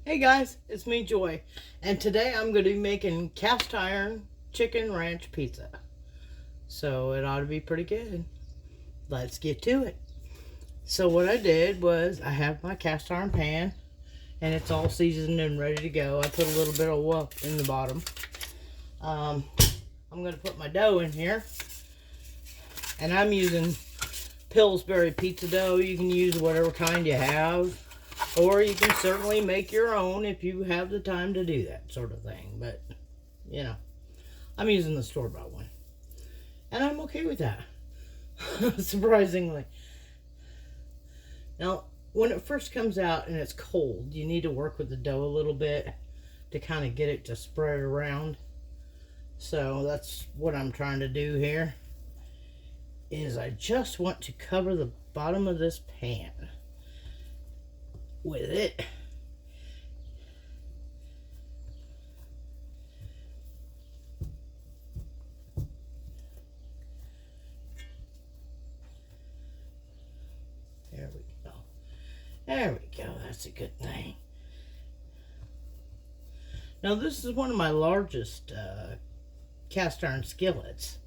Hey guys, it's me Joy, and today I'm going to be making cast iron chicken ranch pizza. So it ought to be pretty good. Let's get to it. So what I did was I have my cast iron pan and it's all seasoned and ready to go. I put a little bit of oil in the bottom. I'm going to put my dough in here, and I'm using Pillsbury pizza dough. You can use whatever kind you have. Or you can certainly make your own if you have the time to do that sort of thing. But, you know, I'm using the store-bought one. And I'm okay with that, surprisingly. Now, when it first comes out and it's cold, you need to work with the dough a little bit to kind of get it to spread around. So that's what I'm trying to do here, is I just want to cover the bottom of this pan with it. There we go. There we go. That's a good thing. Now this is one of my largest cast iron skillets,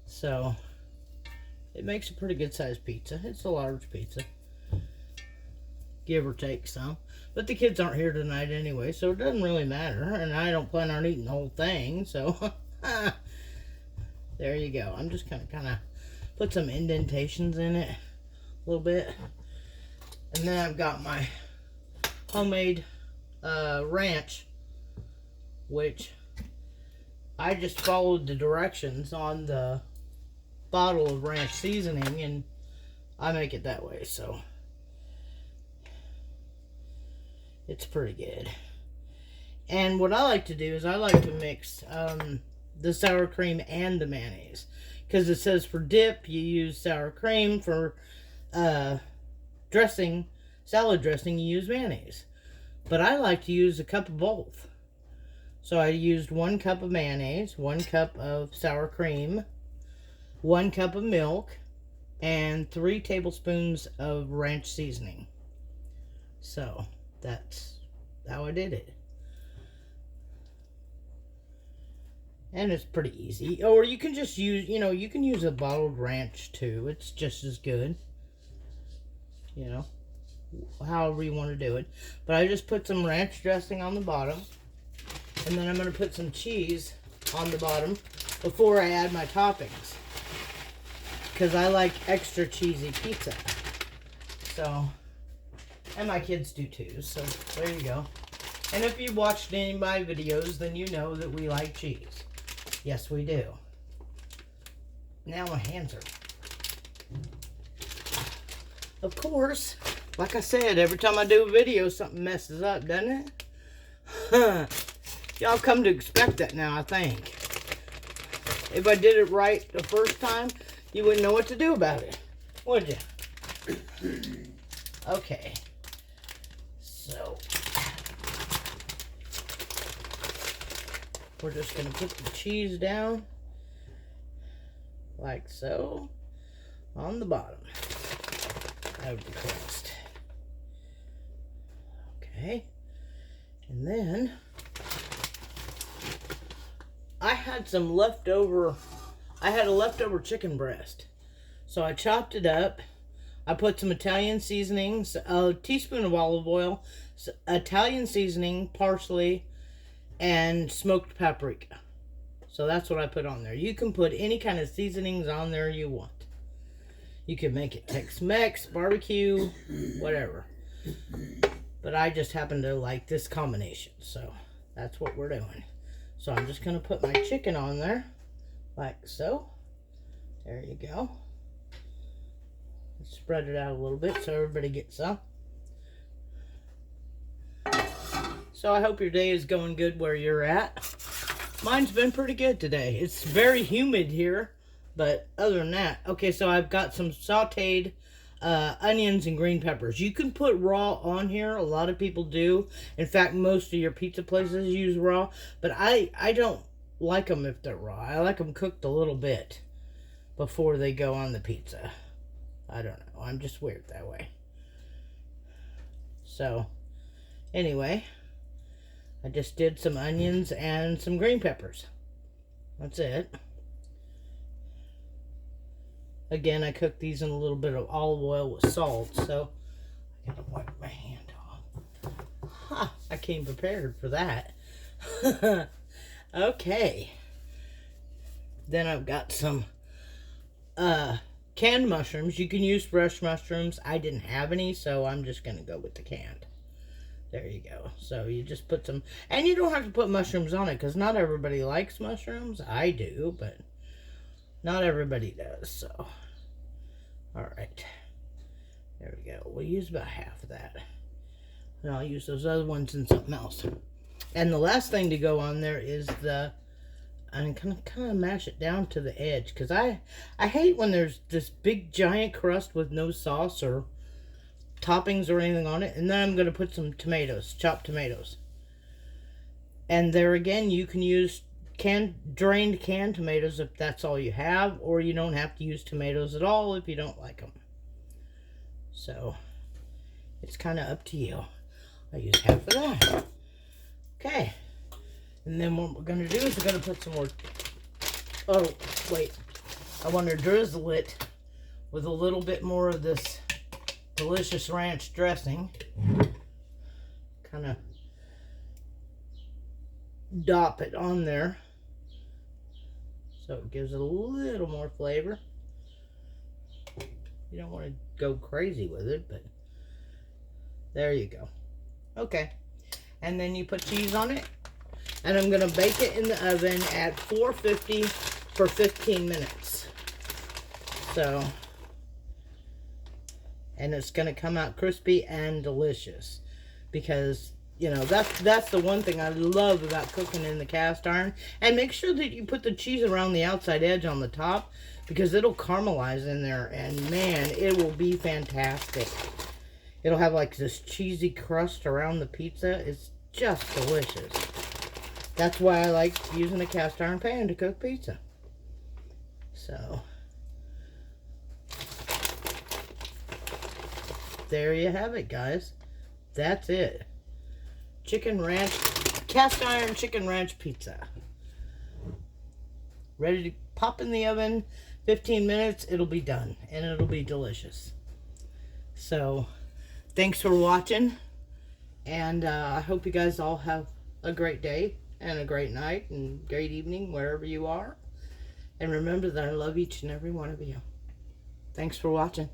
so it makes a pretty good sized pizza. It's a large pizza, give or take some, but the kids aren't here tonight anyway, so it doesn't really matter, and I don't plan on eating the whole thing, so there you go. I'm just gonna kind of put some indentations in it a little bit, and then I've got my homemade ranch, which I just followed the directions on the bottle of ranch seasoning, and I make it that way, so it's pretty good. And what I like to do is I like to mix the sour cream and the mayonnaise, because it says for dip you use sour cream, for dressing, salad dressing, you use mayonnaise. But I like to use a cup of both. So I used 1 cup of mayonnaise, 1 cup of sour cream, 1 cup of milk, and 3 tablespoons of ranch seasoning. So that's how I did it. And it's pretty easy. Or you can just use, you can use a bottled ranch too. It's just as good. However you want to do it. But I just put some ranch dressing on the bottom. And then I'm going to put some cheese on the bottom before I add my toppings, because I like extra cheesy pizza. So, and my kids do too, so there you go. And if you've watched any of my videos, then you know that we like cheese. Yes, we do. Now my hands are... Of course, like I said, every time I do a video, something messes up, doesn't it? Y'all come to expect that now, I think. If I did it right the first time, you wouldn't know what to do about it, would you? Okay. So, we're just going to put the cheese down, like so, on the bottom of the crust. Okay. And then I had a leftover chicken breast. So I chopped it up. I put some Italian seasonings, a teaspoon of olive oil, Italian seasoning, parsley, and smoked paprika. So that's what I put on there. You can put any kind of seasonings on there you want. You can make it Tex-Mex, barbecue, whatever. But I just happen to like this combination, so that's what we're doing. So I'm just going to put my chicken on there, like so. There you go. Spread it out a little bit so everybody gets some. So I hope your day is going good where you're at. Mine's been pretty good today. It's very humid here, but other than that, okay, so I've got some sauteed onions and green peppers. You can put raw on here. A lot of people do. In fact, most of your pizza places use raw, but I don't like them if they're raw. I like them cooked a little bit before they go on the pizza. I don't know. I'm just weird that way. So, Anyway, I just did some onions and some green peppers. That's it. Again, I cooked these in a little bit of olive oil with salt, so I gotta wipe my hand off. Ha! I came prepared for that. Okay. Then I've got some canned mushrooms. You can use fresh mushrooms. I didn't have any, so I'm just gonna go with the canned. There you go. So you just put some, and you don't have to put mushrooms on it because not everybody likes mushrooms. I do, but not everybody does. So, all right. There we go. We'll use about half of that. And I'll use those other ones in something else. And the last thing to go on there is I'm kind of mash it down to the edge because I hate when there's this big giant crust with no sauce or toppings or anything on it. And then I'm going to put some tomatoes, chopped tomatoes. And there again, you can use drained canned tomatoes if that's all you have, or you don't have to use tomatoes at all if you don't like them. So it's kind of up to you. I use half of that. Okay. And then what we're going to do is we're going to put some more. Oh, wait. I want to drizzle it with a little bit more of this delicious ranch dressing. Kind of dop it on there so it gives it a little more flavor. You don't want to go crazy with it, but there you go. Okay. And then you put cheese on it. And I'm going to bake it in the oven at 450 for 15 minutes. So, and it's going to come out crispy and delicious. Because, you know, that's the one thing I love about cooking in the cast iron. And make sure that you put the cheese around the outside edge on the top, because it'll caramelize in there. And man, it will be fantastic. It'll have like this cheesy crust around the pizza. It's just delicious. That's why I like using a cast iron pan to cook pizza. So, there you have it, guys. That's it. Chicken ranch, cast iron chicken ranch pizza. Ready to pop in the oven. 15 minutes, it'll be done. And it'll be delicious. So, thanks for watching. And I hope you guys all have a great day. And a great night and great evening wherever you are. And remember that I love each and every one of you. Thanks for watching.